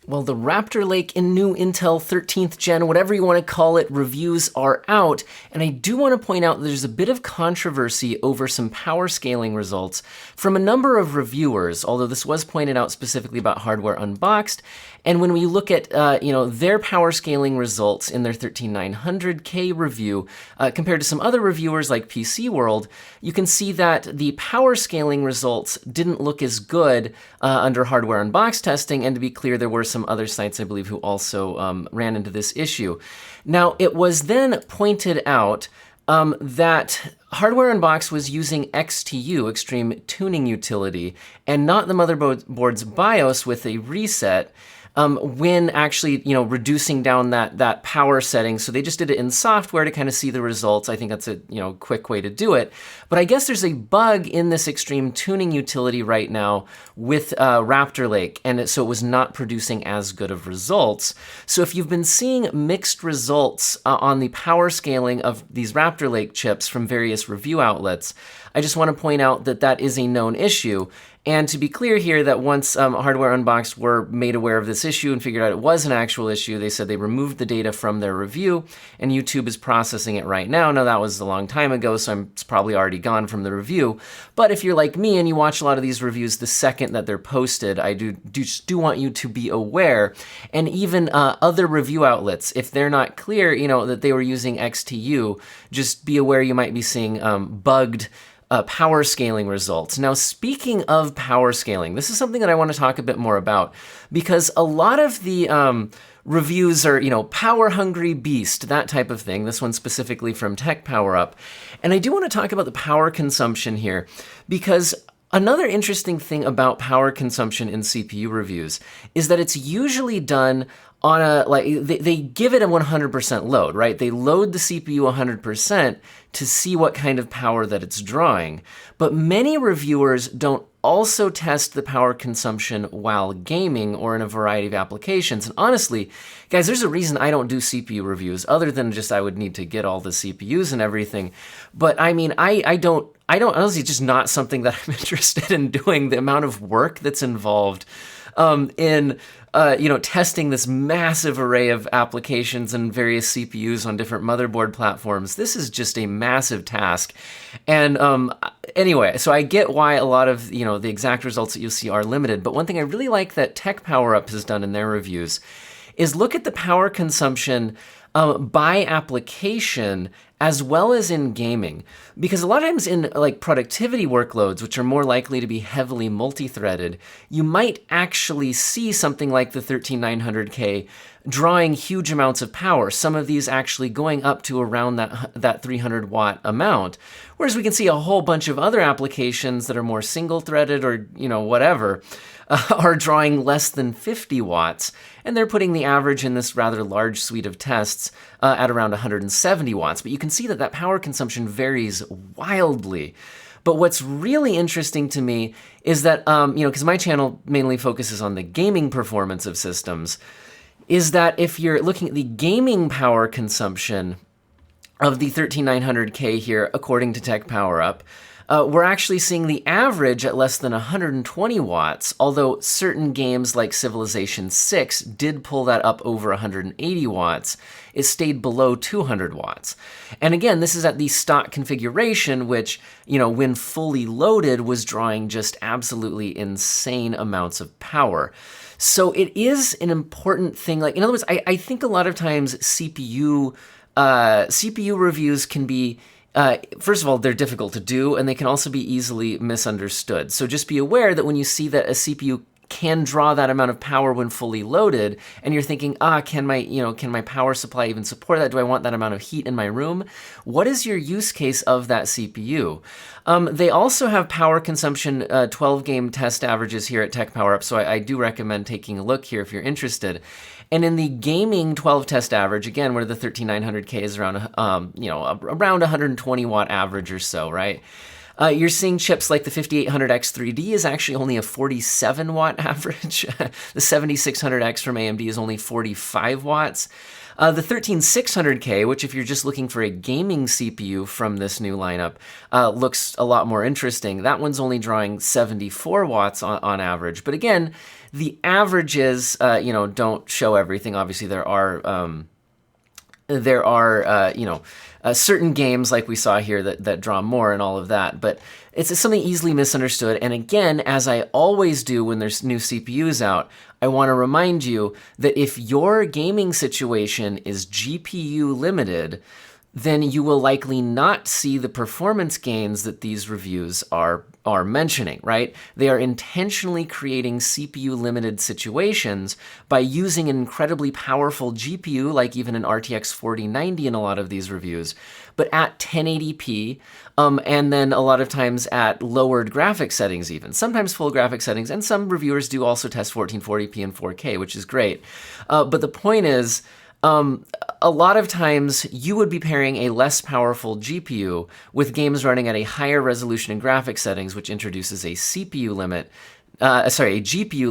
Well, the Raptor Lake and new Intel 13th Gen, whatever you want to call it, reviews are out. And I do want to point out that there's a bit of controversy over some power scaling results from a number of reviewers, although this was pointed out specifically about Hardware Unboxed. And when we look at their power scaling results in their 13900K review, compared to some other reviewers like PC World, you can see that the power scaling results didn't look as good under Hardware Unboxed testing. And to be clear, there were some other sites, I believe, who also ran into this issue. Now, it was then pointed out that Hardware Unboxed was using XTU, Extreme Tuning Utility, and not the motherboard's BIOS with a reset, when actually, reducing down that power setting. So they just did it in software to kind of see the results. I think that's a, quick way to do it. But I guess there's a bug in this Extreme Tuning Utility right now with Raptor Lake, and so it was not producing as good of results. So if you've been seeing mixed results on the power scaling of these Raptor Lake chips from various review outlets, I just want to point out that that is a known issue. And to be clear here, that once Hardware Unboxed were made aware of this issue and figured out it was an actual issue, they said they removed the data from their review, and YouTube is processing it right now. Now, that was a long time ago, so it's probably already gone from the review. But if you're like me and you watch a lot of these reviews the second that they're posted, I do want you to be aware. And even other review outlets, if they're not clear, that they were using XTU, just be aware you might be seeing bugged power scaling results. Now, speaking of power scaling, this is something that I want to talk a bit more about, because a lot of the reviews are, power hungry beast, that type of thing. This one specifically from Tech Power Up. And I do want to talk about the power consumption here, because another interesting thing about power consumption in CPU reviews is that it's usually done on they give it a 100% load, right? They load the CPU 100% to see what kind of power that it's drawing. But many reviewers don't also test the power consumption while gaming or in a variety of applications. And honestly, guys, there's a reason I don't do CPU reviews, other than just I would need to get all the CPUs and everything. But I mean, I don't honestly, it's just not something that I'm interested in doing. The amount of work that's involved in testing this massive array of applications and various CPUs on different motherboard platforms. This is just a massive task. And anyway, so I get why a lot of, the exact results that you'll see are limited. But one thing I really like that Tech Power Up has done in their reviews is look at the power consumption by application as well as in gaming. Because a lot of times in productivity workloads, which are more likely to be heavily multi-threaded, you might actually see something like the 13900K drawing huge amounts of power, some of these actually going up to around that 300 watt amount. Whereas we can see a whole bunch of other applications that are more single-threaded or, whatever, are drawing less than 50 watts, and they're putting the average in this rather large suite of tests at around 170 watts. But you can see that power consumption varies wildly. But what's really interesting to me is that, because my channel mainly focuses on the gaming performance of systems, is that if you're looking at the gaming power consumption of the 13900K here, according to Tech Power Up, we're actually seeing the average at less than 120 watts, although certain games like Civilization 6 did pull that up over 180 watts. It stayed below 200 watts. And again, this is at the stock configuration, which, when fully loaded, was drawing just absolutely insane amounts of power. So it is an important thing. In other words, I think a lot of times CPU reviews can be, first of all, they're difficult to do, and they can also be easily misunderstood. So just be aware that when you see that a CPU can draw that amount of power when fully loaded, and you're thinking, can my power supply even support that? Do I want that amount of heat in my room? What is your use case of that CPU? They also have power consumption 12-game test averages here at Tech Power Up, so I do recommend taking a look here if you're interested. And in the gaming 12 test average, again, where the 13900K is around, around 120 watt average or so, right? You're seeing chips like the 5800 X3D is actually only a 47 watt average. The 7600X from AMD is only 45 watts. The 13600K, which if you're just looking for a gaming CPU from this new lineup, looks a lot more interesting. That one's only drawing 74 watts on average. But again, The averages, don't show everything. Obviously, there are certain games like we saw here that draw more and all of that, but it's something easily misunderstood. And again, as I always do when there's new CPUs out, I want to remind you that if your gaming situation is GPU limited, then you will likely not see the performance gains that these reviews are mentioning, right? They are intentionally creating CPU-limited situations by using an incredibly powerful GPU, like even an RTX 4090 in a lot of these reviews, but at 1080p, and then a lot of times at lowered graphic settings even, sometimes full graphic settings, and some reviewers do also test 1440p and 4K, which is great. But the point is, a lot of times you would be pairing a less powerful GPU with games running at a higher resolution in graphic settings, which introduces a GPU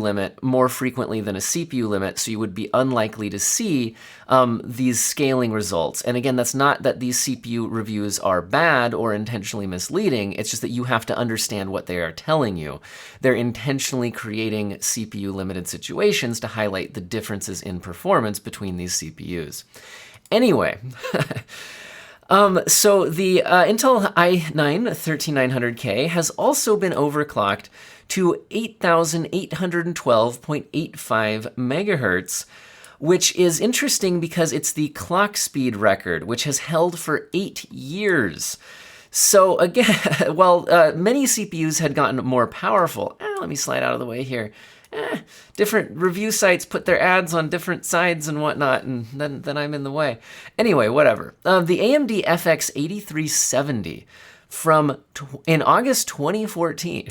limit more frequently than a CPU limit, so you would be unlikely to see these scaling results. And again, that's not that these CPU reviews are bad or intentionally misleading, it's just that you have to understand what they are telling you. They're intentionally creating CPU-limited situations to highlight the differences in performance between these CPUs. Anyway, so the Intel i9-13900K has also been overclocked to 8,812.85 megahertz, which is interesting because it's the clock speed record, which has held for 8 years. So again, while many CPUs had gotten more powerful, let me slide out of the way here. Different review sites put their ads on different sides and whatnot, and then I'm in the way. Anyway, whatever. The AMD FX 8370 in August 2014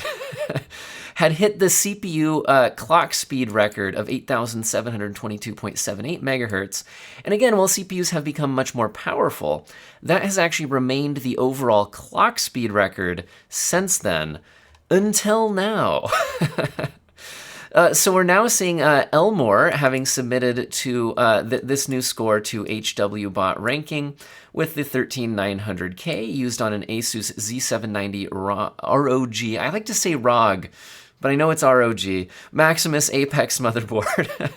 had hit the CPU clock speed record of 8,722.78 megahertz. And again, while CPUs have become much more powerful, that has actually remained the overall clock speed record since then, until now. So we're now seeing Elmore having submitted to this new score to HWBot ranking with the 13900K used on an Asus Z790 ROG. I like to say ROG, but I know it's ROG, Maximus Apex motherboard.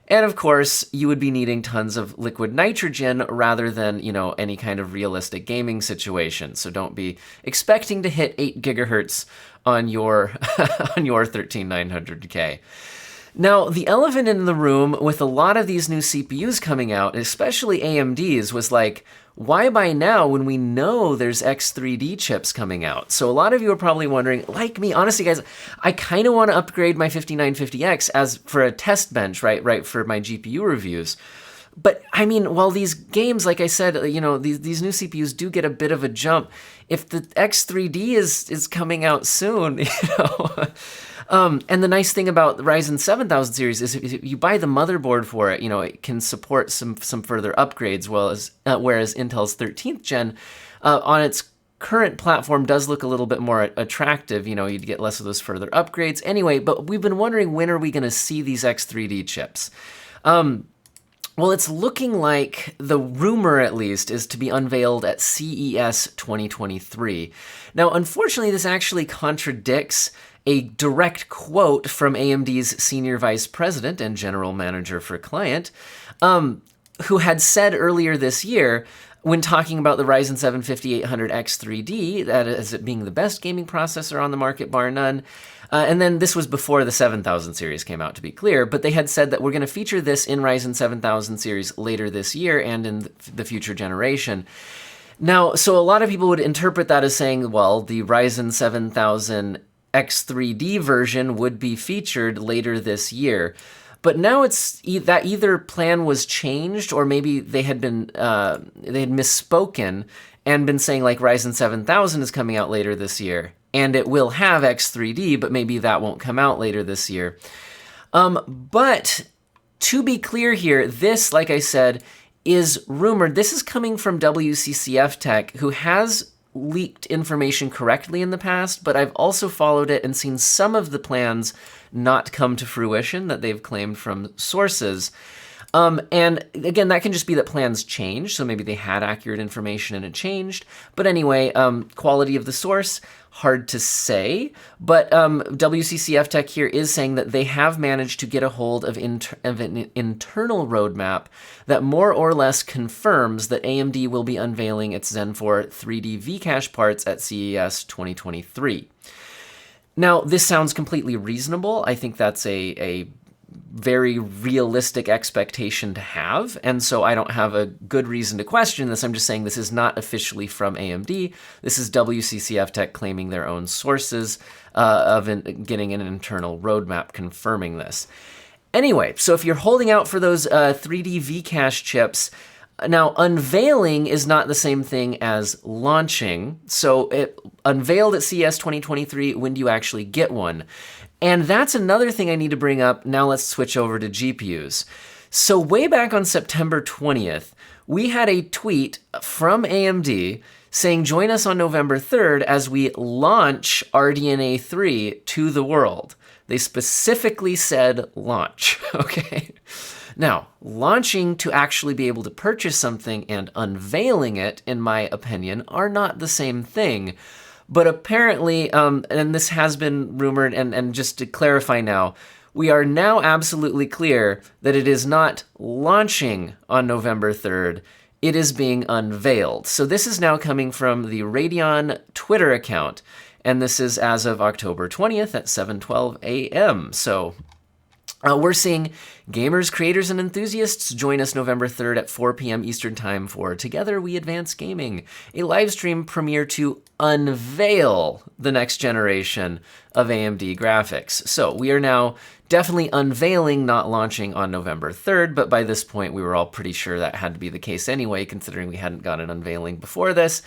And of course, you would be needing tons of liquid nitrogen rather than, any kind of realistic gaming situation. So don't be expecting to hit 8 gigahertz on your on your 13900K. Now, the elephant in the room with a lot of these new CPUs coming out, especially AMD's, was like, why buy now when we know there's X3D chips coming out? So a lot of you are probably wondering, like me, honestly, guys, I kind of want to upgrade my 5950X as for a test bench, right, for my GPU reviews. But I mean, while these games, like I said, these new CPUs do get a bit of a jump. If the X3D is coming out soon, and the nice thing about the Ryzen 7000 series is if you buy the motherboard for it, it can support some further upgrades, whereas Intel's 13th gen on its current platform does look a little bit more attractive. You'd get less of those further upgrades. Anyway, but we've been wondering, when are we going to see these X3D chips? Well, it's looking like, the rumor at least, is to be unveiled at CES 2023. Now, unfortunately, this actually contradicts a direct quote from AMD's senior vice president and general manager for client, who had said earlier this year, when talking about the Ryzen 7 5800 X3D, that as it being the best gaming processor on the market, bar none. And then this was before the 7000 series came out, to be clear, but they had said that we're going to feature this in Ryzen 7000 series later this year and in the future generation. Now, so a lot of people would interpret that as saying, well, the Ryzen 7000 X3D version would be featured later this year. But now it's that either plan was changed, or maybe they had misspoken and been saying like Ryzen 7000 is coming out later this year, and it will have X3D, but maybe that won't come out later this year. But to be clear here, this, like I said, is rumored. This is coming from WCCF Tech, who has leaked information correctly in the past, but I've also followed it and seen some of the plans not come to fruition that they've claimed from sources. And again, that can just be that plans change. So maybe they had accurate information and it changed. But anyway, quality of the source, hard to say. But WCCF Tech here is saying that they have managed to get a hold of an internal roadmap that more or less confirms that AMD will be unveiling its Zen 4 3D V-Cache parts at CES 2023. Now, this sounds completely reasonable. I think that's a very realistic expectation to have, and so I don't have a good reason to question this. I'm just saying this is not officially from AMD. This is WCCF Tech claiming their own sources of getting an internal roadmap confirming this. Anyway, so if you're holding out for those 3D V-Cache chips, now unveiling is not the same thing as launching. So it unveiled at CES 2023, when do you actually get one? And that's another thing I need to bring up. Now let's switch over to GPUs. So way back on September 20th, we had a tweet from AMD saying, join us on November 3rd as we launch RDNA 3 to the world. They specifically said launch, okay? Now, launching to actually be able to purchase something and unveiling it, in my opinion, are not the same thing. But apparently, and this has been rumored, and just to clarify now, we are now absolutely clear that it is not launching on November 3rd, it is being unveiled. So this is now coming from the Radeon Twitter account, and this is as of October 20th at 7:12 a.m. So we're seeing gamers, creators, and enthusiasts join us November 3rd at 4 p.m. Eastern Time for Together We Advance Gaming, a live stream premiere to unveil the next generation of AMD graphics. So we are now definitely unveiling, not launching on November 3rd, but by this point we were all pretty sure that had to be the case anyway, considering we hadn't got an unveiling before this.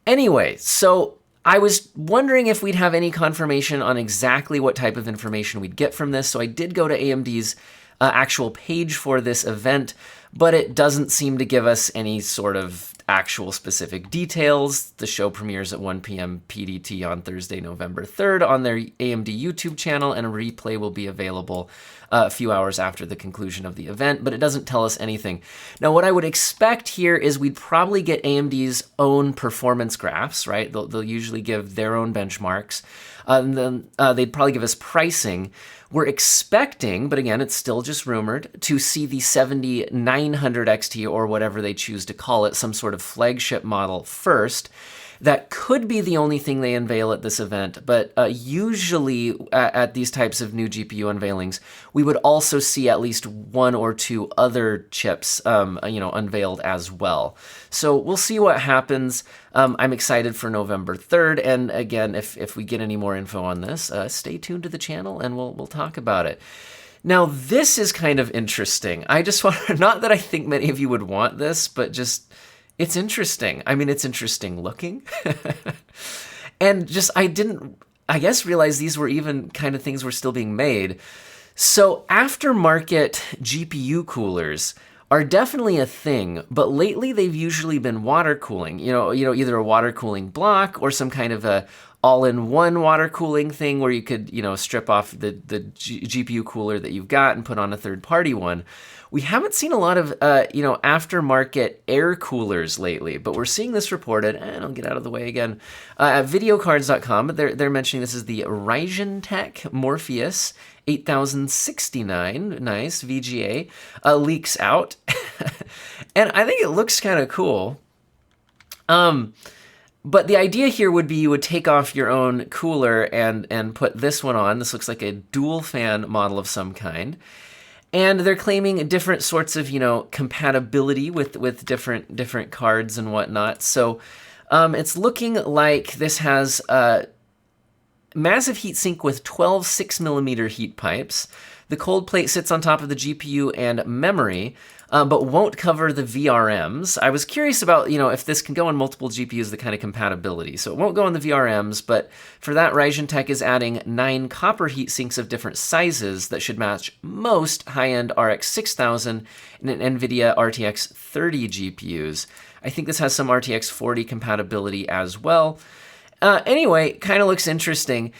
Anyway, so I was wondering if we'd have any confirmation on exactly what type of information we'd get from this, so I did go to AMD's actual page for this event, but it doesn't seem to give us any sort of actual specific details. The show premieres at 1 p.m. PDT on Thursday, November 3rd on their AMD YouTube channel, and a replay will be available a few hours after the conclusion of the event, but it doesn't tell us anything. Now, what I would expect here is we'd probably get AMD's own performance graphs, right? They'll usually give their own benchmarks, and then they'd probably give us pricing. We're expecting, but again, it's still just rumored, to see the 7900 XT, or whatever they choose to call it, some sort of flagship model first. That could be the only thing they unveil at this event, but usually at these types of new GPU unveilings, we would also see at least one or two other chips, unveiled as well. So we'll see what happens. I'm excited for November 3rd, and again, if we get any more info on this, stay tuned to the channel and we'll talk about it. Now, this is kind of interesting. I just want, not that I think many of you would want this, but just, it's interesting. I mean, it's interesting looking. And just, I didn't, I guess, realize these were even kind of things were still being made. So aftermarket GPU coolers are definitely a thing, but lately they've usually been water cooling. Either a water cooling block or some kind of a all-in-one water cooling thing where you could, strip off the GPU cooler that you've got and put on a third-party one. We haven't seen a lot of, aftermarket air coolers lately, but we're seeing this reported, and I'll get out of the way again, at videocards.com. They're mentioning this is the Ryzen Tech Morpheus 8069, nice, VGA, leaks out. And I think it looks kind of cool. But the idea here would be you would take off your own cooler and put this one on. This looks like a dual fan model of some kind. And they're claiming different sorts of, compatibility with different cards and whatnot. So it's looking like this has massive heatsink with 12 6mm heat pipes. The cold plate sits on top of the GPU and memory, but won't cover the VRMs. I was curious about, if this can go on multiple GPUs, the kind of compatibility. So it won't go on the VRMs, but for that, Ryzen Tech is adding 9 copper heat sinks of different sizes that should match most high-end RX 6000 and NVIDIA RTX 30 GPUs. I think this has some RTX 40 compatibility as well. Anyway, kind of looks interesting.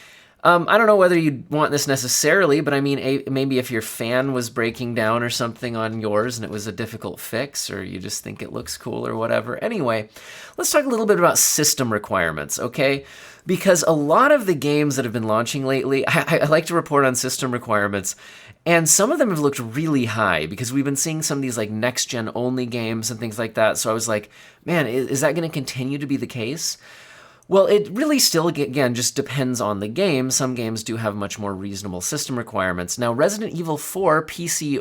I don't know whether you'd want this necessarily, but I mean, maybe if your fan was breaking down or something on yours and it was a difficult fix, or you just think it looks cool or whatever. Anyway, let's talk a little bit about system requirements, okay? Because a lot of the games that have been launching lately, I like to report on system requirements, and some of them have looked really high because we've been seeing some of these like next-gen only games and things like that. So I was like, man, is that going to continue to be the case? Well, it really still, again, just depends on the game. Some games do have much more reasonable system requirements. Now, Resident Evil 4 PC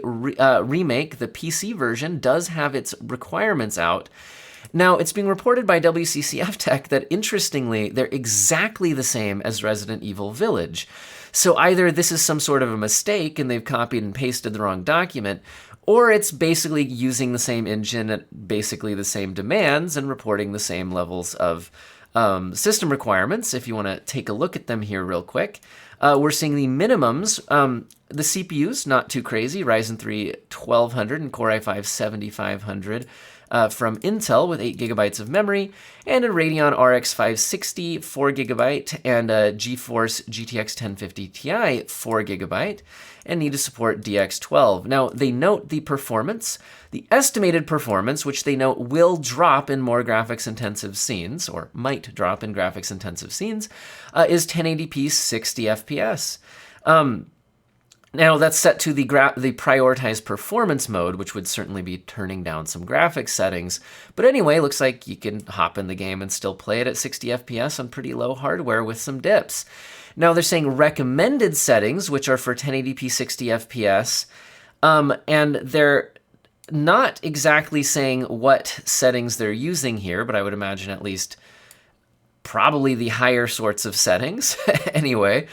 Remake, the PC version, does have its requirements out. Now, it's being reported by WCCF Tech that, interestingly, they're exactly the same as Resident Evil Village. So either this is some sort of a mistake and they've copied and pasted the wrong document, or it's basically using the same engine at basically the same demands and reporting the same levels of system requirements. If you want to take a look at them here real quick, we're seeing the minimums. The CPUs, not too crazy. Ryzen 3 1200 and Core i5 7500 from Intel with 8 gigabytes of memory, and a Radeon RX 560 4 gigabyte, and a GeForce GTX 1050 Ti 4 gigabyte, and need to support DX12. Now, they note the performance. The estimated performance, which they note will drop in more graphics-intensive scenes, or might drop in graphics-intensive scenes, is 1080p 60 FPS. Now, that's set to the prioritized performance mode, which would certainly be turning down some graphics settings. But anyway, looks like you can hop in the game and still play it at 60 FPS on pretty low hardware with some dips. Now, they're saying recommended settings, which are for 1080p 60 FPS, and they're not exactly saying what settings they're using here, but I would imagine at least probably the higher sorts of settings. Anyway,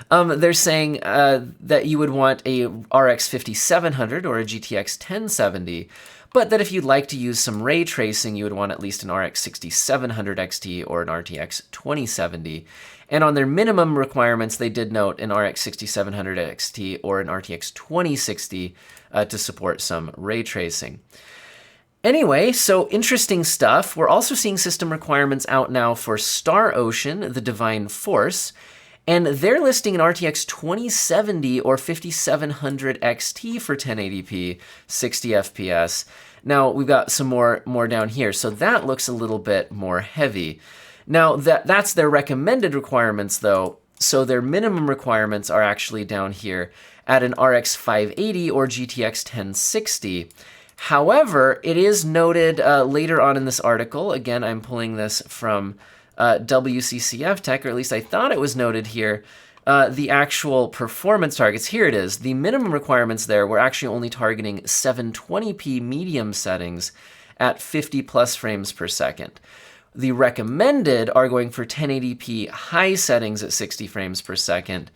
they're saying that you would want a RX 5700 or a GTX 1070, but that if you'd like to use some ray tracing, you would want at least an RX 6700 XT or an RTX 2070. And on their minimum requirements, they did note an RX 6700 XT or an RTX 2060 to support some ray tracing. Anyway, so interesting stuff. We're also seeing system requirements out now for Star Ocean, the Divine Force, and they're listing an RTX 2070 or 5700 XT for 1080p 60 FPS. Now, we've got some more down here, so that looks a little bit more heavy. Now, that's their recommended requirements, though, so their minimum requirements are actually down here at an RX 580 or GTX 1060. However, it is noted later on in this article, again, I'm pulling this from WCCF Tech, or at least I thought it was noted here, the actual performance targets. Here it is. The minimum requirements there were actually only targeting 720p medium settings at 50 plus frames per second. The recommended are going for 1080p high settings at 60 frames per second.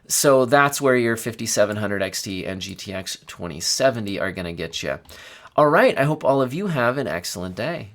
So that's where your 5700 XT and GTX 2070 are going to get you. All right, I hope all of you have an excellent day.